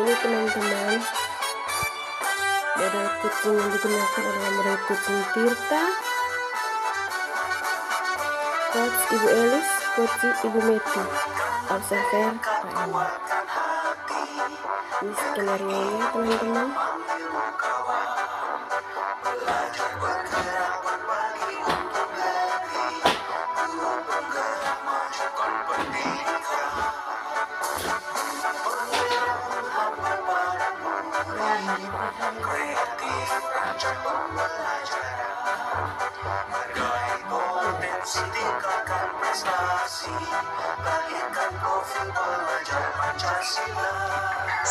Ini teman-teman, model kucing yang digunakan adalah model kucing Tirta, coach Ibu Elis, coach Ibu Meti, observer KM. Ini skenario-nya teman-teman.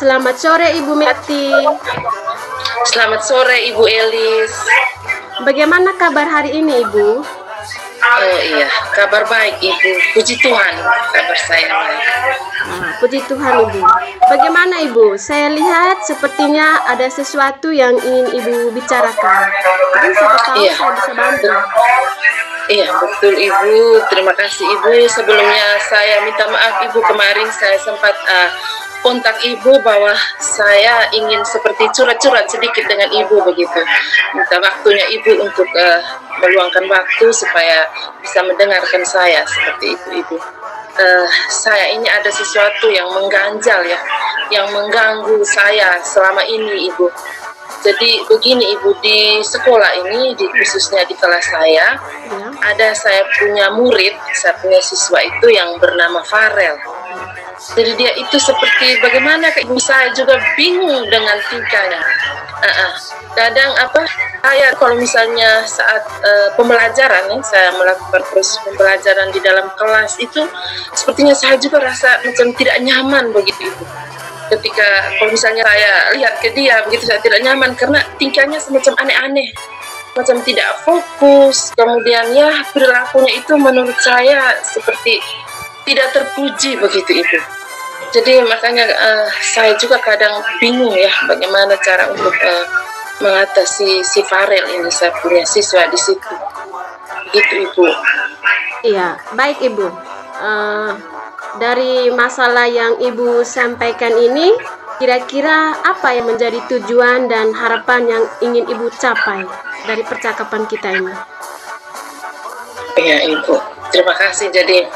Selamat sore Ibu Meti. Selamat sore Ibu Elis. Bagaimana kabar hari ini Ibu? Oh iya, kabar baik Ibu. Puji Tuhan, kabar saya baik. Puji Tuhan Ibu. Bagaimana Ibu? Saya lihat sepertinya ada sesuatu yang ingin Ibu bicarakan. Mungkin siapa tahu saya bisa bantu. Iya, betul Ibu. Terima kasih Ibu. Sebelumnya saya minta maaf Ibu, kemarin saya sempat kontak Ibu bahwa saya ingin seperti curhat-curhat sedikit dengan Ibu begitu. Minta waktunya Ibu untuk meluangkan waktu supaya bisa mendengarkan saya seperti itu Ibu. Saya ini ada sesuatu yang mengganjal ya, yang mengganggu saya selama ini Ibu. Jadi begini Ibu, di sekolah ini, khususnya di kelas saya, ada saya punya murid, saya punya siswa itu yang bernama Farel. Jadi dia itu seperti bagaimana Ibu, saya juga bingung dengan tingkahnya. Kadang saya kalau misalnya saat pembelajaran ya, saya melakukan proses pembelajaran di dalam kelas itu, sepertinya saya juga rasa macam tidak nyaman begitu Ibu. Ketika kalau misalnya saya lihat ke dia begitu, saya tidak nyaman karena tingkahnya semacam aneh-aneh, macam tidak fokus, kemudian ya perilakunya itu menurut saya seperti tidak terpuji begitu Ibu. Jadi makanya saya juga kadang bingung ya bagaimana cara untuk mengatasi si Farel ini, saya punya siswa di situ. Begitu Ibu. Iya, baik Ibu. Dari masalah yang Ibu sampaikan ini, kira-kira apa yang menjadi tujuan dan harapan yang ingin Ibu capai dari percakapan kita ini? Iya Ibu, terima kasih. Jadi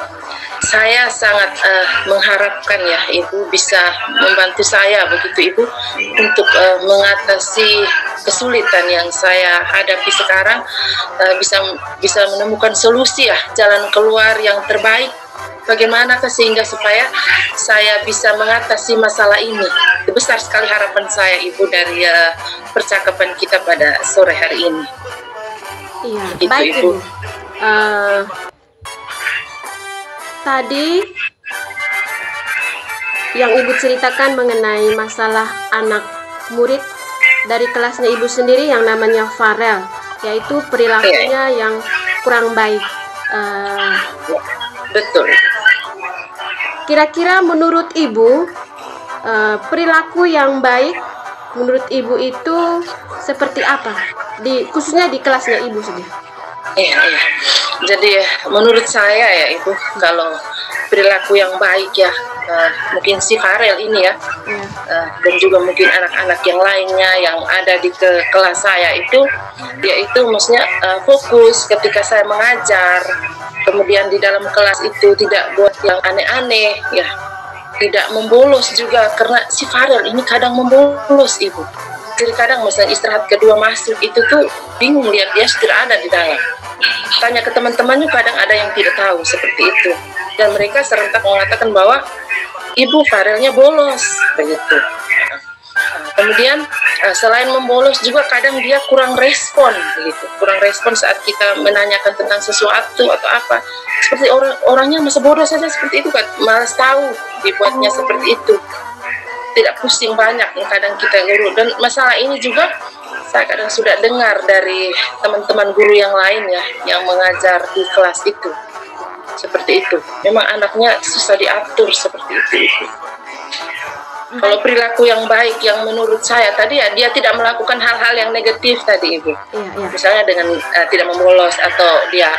saya sangat mengharapkan ya Ibu bisa membantu saya begitu Ibu untuk mengatasi kesulitan yang saya hadapi sekarang, bisa menemukan solusi ya, jalan keluar yang terbaik. Bagaimana sehingga supaya saya bisa mengatasi masalah ini. Itu besar sekali harapan saya Ibu dari percakapan kita pada sore hari ini. Iya, gitu, baik Ibu. Tadi yang Ibu ceritakan mengenai masalah anak murid dari kelasnya Ibu sendiri yang namanya Farel, yaitu perilakunya yang kurang baik. Betul. Kira-kira menurut Ibu, perilaku yang baik menurut Ibu itu seperti apa? Khususnya di kelasnya Ibu sendiri. Iya. Jadi menurut saya ya Ibu, kalau perilaku yang baik ya, mungkin si Farel ini ya, dan juga mungkin anak-anak yang lainnya yang ada di kelas saya itu, yaitu maksudnya fokus ketika saya mengajar. Kemudian di dalam kelas itu tidak buat yang aneh-aneh ya, tidak membolos juga, karena si Farel ini kadang membolos Ibu. Jadi kadang misalnya istirahat kedua masuk itu tuh bingung lihat dia tidak ada di dalam. Tanya ke teman-temannya kadang ada yang tidak tahu seperti itu, dan mereka serentak mengatakan bahwa Ibu Farelnya bolos begitu. Kemudian selain membolos juga kadang dia kurang respon begitu, kurang respon saat kita menanyakan tentang sesuatu atau apa, seperti orangnya masa bodoh saja seperti itu kan, malas tahu dibuatnya seperti itu, tidak pusing banyak yang kadang kita guru. Dan masalah ini juga saya kadang sudah dengar dari teman-teman guru yang lain ya, yang mengajar di kelas itu seperti itu. Memang anaknya susah diatur seperti itu. Kalau perilaku yang baik yang menurut saya tadi ya, dia tidak melakukan hal-hal yang negatif tadi Ibu. Iya. Misalnya dengan tidak membolos, atau dia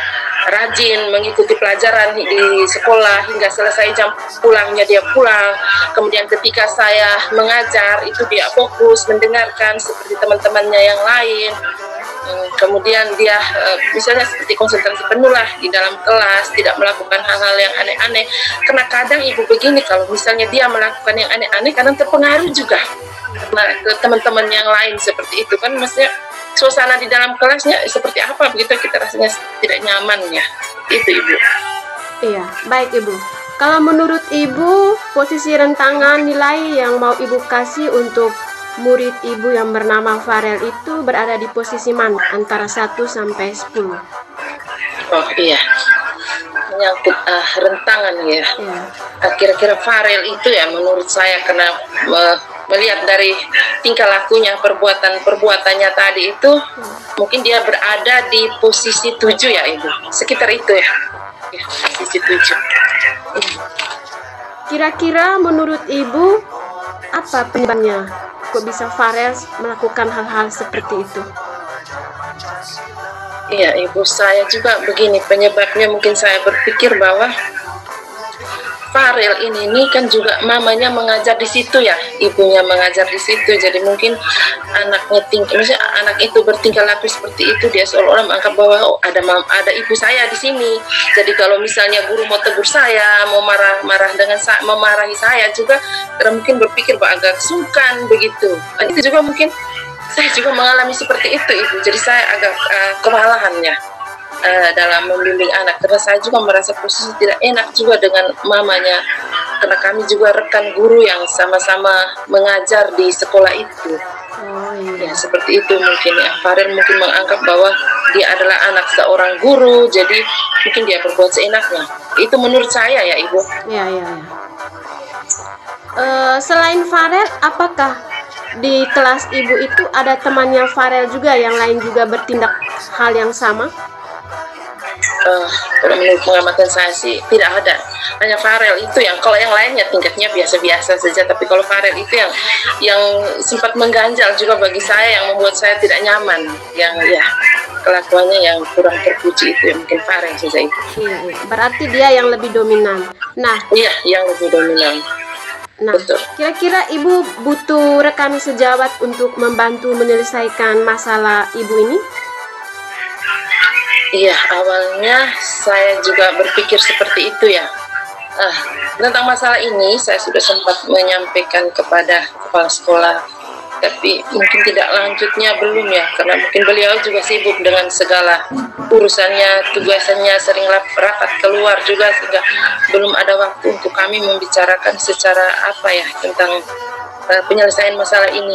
rajin mengikuti pelajaran di sekolah hingga selesai jam pulangnya dia pulang. Kemudian ketika saya mengajar itu dia fokus mendengarkan seperti teman-temannya yang lain. Kemudian dia misalnya seperti konsentrasi penuh lah di dalam kelas, tidak melakukan hal-hal yang aneh-aneh. Karena kadang ibu begini, kalau misalnya dia melakukan yang aneh-aneh, kadang terpengaruh juga ke teman-teman yang lain seperti itu kan, maksudnya suasana di dalam kelasnya seperti apa begitu, kita rasanya tidak nyaman ya. Itu ibu. Iya, baik ibu. Kalau menurut ibu, posisi rentangan nilai yang mau ibu kasih untuk murid ibu yang bernama Farel itu berada di posisi mana antara 1 sampai 10? Oh iya, menyangkut rentangan ya. Kira-kira Farel itu ya menurut saya karena melihat dari tingkah lakunya, perbuatannya tadi itu mungkin dia berada di posisi 7 ya ibu, sekitar itu ya, posisi 7. Kira-kira menurut ibu apa penyebabnya? Kok bisa Farel melakukan hal-hal seperti itu? Iya ibu, saya juga begini penyebabnya. Mungkin saya berpikir bahwa Farel ini kan juga mamanya mengajar di situ ya, ibunya mengajar di situ, jadi mungkin misalnya anak itu bertingkah laku seperti itu, dia seolah-olah menganggap bahwa oh, ada ibu saya di sini. Jadi kalau misalnya guru mau tegur saya, mau memarahi saya juga, karena mungkin berpikir bahwa agak sungkan begitu. Itu juga mungkin saya juga mengalami seperti itu ibu. Jadi saya agak kewalahannya dalam membimbing anak, karena saya juga merasa posisi tidak enak juga dengan mamanya, karena kami juga rekan guru yang sama-sama mengajar di sekolah itu. Ya seperti itu mungkin ya. Farel mungkin menganggap bahwa dia adalah anak seorang guru, jadi mungkin dia berbuat seenaknya. Itu menurut saya ya ibu. Ya. Selain Farel, apakah di kelas ibu itu ada temannya Farel juga yang lain juga bertindak hal yang sama? Kalau menurut pengamatan saya sih tidak ada, hanya Farel itu yang, kalau yang lainnya tingkatnya biasa-biasa saja, tapi kalau Farel itu yang sempat mengganjal juga bagi saya, yang membuat saya tidak nyaman, yang ya kelakuannya yang kurang terpuji itu, yang mungkin Farel saja itu. Iya. Berarti dia yang lebih dominan. Nah, iya, yang lebih dominan. Nah, betul. Kira-kira ibu butuh rekan sejawat untuk membantu menyelesaikan masalah ibu ini? Iya, awalnya saya juga berpikir seperti itu ya. Tentang masalah ini saya sudah sempat menyampaikan kepada kepala sekolah, tapi mungkin tidak lanjutnya belum ya, karena mungkin beliau juga sibuk dengan segala urusannya, tugasannya, sering rapat keluar juga, sehingga belum ada waktu untuk kami membicarakan secara tentang penyelesaian masalah ini.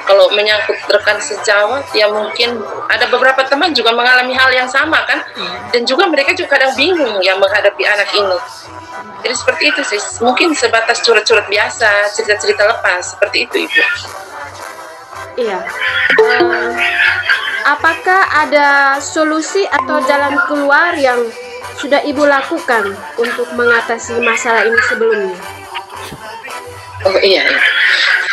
Kalau menyangkut rekan sejawat ya mungkin ada beberapa teman juga mengalami hal yang sama kan, dan juga mereka juga kadang bingung ya menghadapi anak ini. Jadi seperti itu sih, mungkin sebatas curhat-curhat biasa, cerita-cerita lepas, seperti itu ibu. Iya. Apakah ada solusi atau jalan keluar yang sudah ibu lakukan untuk mengatasi masalah ini sebelumnya? Oh iya.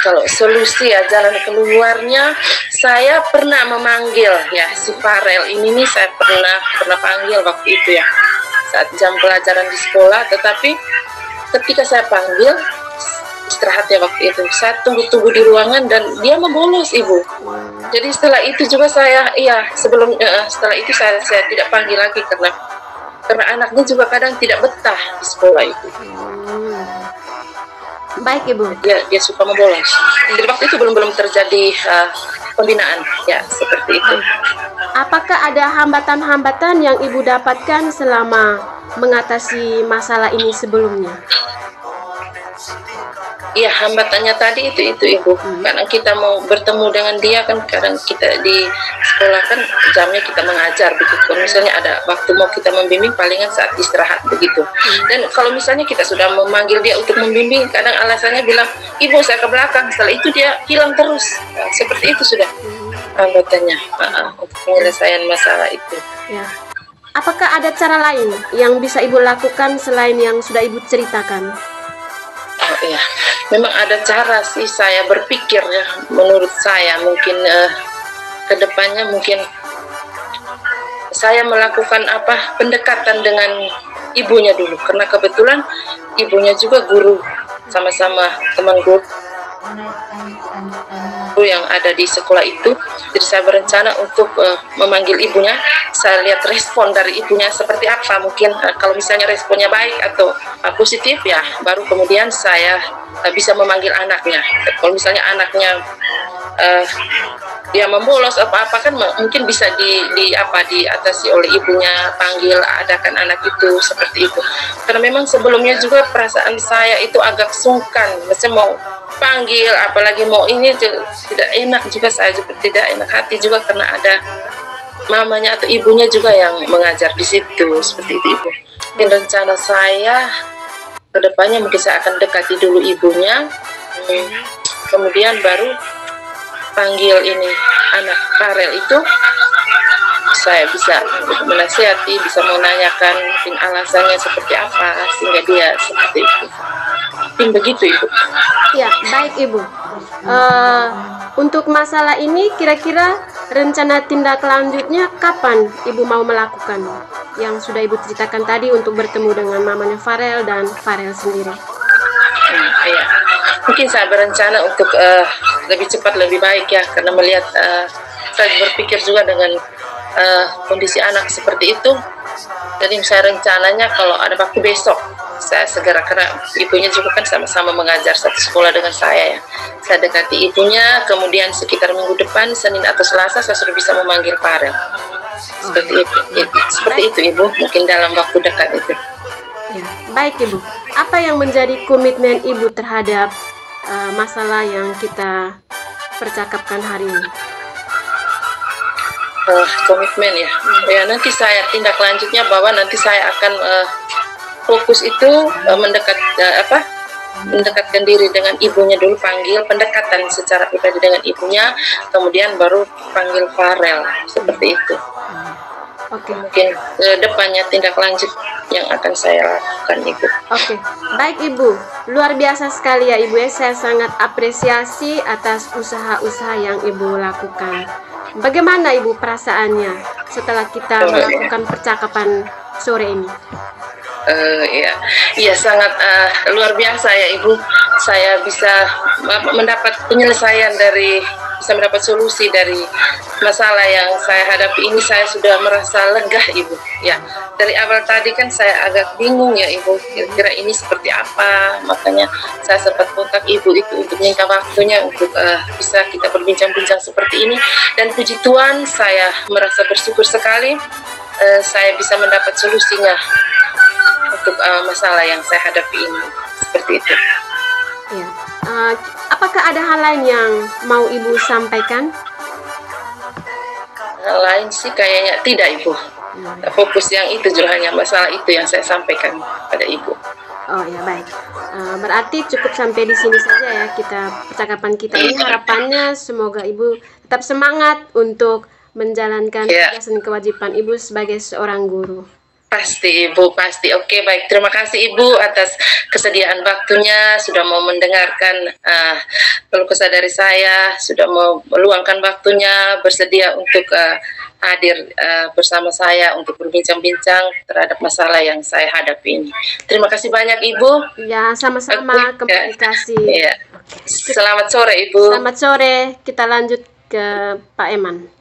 Kalau solusi ya jalan keluarnya, saya pernah memanggil ya si Farel ini nih, saya pernah panggil waktu itu ya saat jam pelajaran di sekolah. Tetapi ketika saya panggil istirahat ya waktu itu, saya tunggu di ruangan dan dia membolos ibu. Jadi setelah itu juga saya setelah itu saya tidak panggil lagi karena anaknya juga kadang tidak betah di sekolah itu. Baik ibu. Dia suka membolos. Jadi waktu itu belum terjadi pembinaan ya, seperti itu. Apakah ada hambatan-hambatan yang ibu dapatkan selama mengatasi masalah ini sebelumnya? Iya, hambatannya tadi itu ibu. Karena kita mau bertemu dengan dia kan, kadang kita di sekolah kan jamnya kita mengajar begitu. Misalnya ada waktu mau kita membimbing palingan saat istirahat begitu. Dan kalau misalnya kita sudah memanggil dia untuk membimbing, kadang alasannya bilang, ibu saya ke belakang. Setelah itu dia hilang terus. Nah, seperti itu sudah hambatannya untuk penyelesaian masalah itu. Ya. Apakah ada cara lain yang bisa ibu lakukan selain yang sudah ibu ceritakan? Oh iya, memang ada cara sih, saya berpikir ya, menurut saya mungkin kedepannya mungkin saya melakukan pendekatan dengan ibunya dulu, karena kebetulan ibunya juga guru, sama-sama teman guru yang ada di sekolah itu. Jadi saya berencana untuk memanggil ibunya. Saya lihat respon dari ibunya seperti apa, mungkin kalau misalnya responnya baik atau positif, ya baru kemudian saya bisa memanggil anaknya. Kalau misalnya anaknya dia membolos apa kan mungkin bisa diatasi oleh ibunya, panggil, adakan anak itu seperti itu. Karena memang sebelumnya juga perasaan saya itu agak sungkan, maksudnya mau panggil, apalagi mau ini tidak enak juga, saya juga tidak enak hati juga karena ada mamanya atau ibunya juga yang mengajar di situ, seperti itu ibu. Dan rencana saya kedepannya mungkin saya akan dekati dulu ibunya, kemudian baru panggil ini anak Farel itu, saya bisa menasihati, bisa menanyakan mungkin alasannya seperti apa sehingga dia seperti itu. Mungkin begitu ibu. Ya, baik ibu. Untuk masalah ini kira-kira rencana tindak lanjutnya kapan ibu mau melakukan yang sudah ibu ceritakan tadi untuk bertemu dengan mamanya Farel dan Farel sendiri? Ya. Mungkin saya berencana untuk lebih cepat lebih baik ya, karena melihat saya berpikir juga dengan kondisi anak seperti itu. Jadi saya rencananya kalau ada waktu besok saya segera, karena ibunya juga kan sama-sama mengajar satu sekolah dengan saya ya. Saya dekati ibunya, kemudian sekitar minggu depan Senin atau Selasa saya sudah bisa memanggil Farel. Seperti itu ibu, mungkin dalam waktu dekat itu. Ya, baik ibu. Apa yang menjadi komitmen ibu terhadap masalah yang kita percakapkan hari ini? Komitmen ya. Ya, nanti saya tindak lanjutnya bahwa nanti saya akan fokus itu mendekatkan diri dengan ibunya dulu, panggil pendekatan secara pribadi dengan ibunya, kemudian baru panggil Farel, seperti itu. Oke. Mungkin depannya tindak lanjut yang akan saya lakukan ibu. Oke, baik ibu, luar biasa sekali ya ibu ya. Saya sangat apresiasi atas usaha-usaha yang ibu lakukan. Bagaimana ibu perasaannya setelah kita melakukan percakapan sore ini? Ya sangat luar biasa ya ibu. Saya bisa mendapat penyelesaian bisa mendapat solusi dari masalah yang saya hadapi ini. Saya sudah merasa lega ibu. Ya, dari awal tadi kan saya agak bingung ya ibu, kira-kira ini seperti apa. Makanya saya sempat kontak ibu itu untuk minta waktunya untuk bisa kita berbincang-bincang seperti ini. Dan puji Tuhan, saya merasa bersyukur sekali saya bisa mendapat solusinya untuk masalah yang saya hadapi ini, seperti itu. Ya. Apakah ada hal lain yang mau ibu sampaikan? Hal lain sih kayaknya tidak ibu. Fokus yang itu, hanya masalah itu yang saya sampaikan pada ibu. Oh ya baik. Berarti cukup sampai di sini saja ya percakapan kita ini. Harapannya semoga ibu tetap semangat untuk menjalankan tugas dan kewajiban ibu sebagai seorang guru. Pasti ibu, pasti. Oke, baik. Terima kasih ibu atas kesediaan waktunya, sudah mau mendengarkan keluh kesah dari saya, sudah mau meluangkan waktunya, bersedia untuk hadir bersama saya untuk berbincang-bincang terhadap masalah yang saya hadapi ini. Terima kasih banyak ibu. Ya, sama-sama. Kembali kasih. Ya. Selamat sore ibu. Selamat sore. Kita lanjut ke Pak Eman.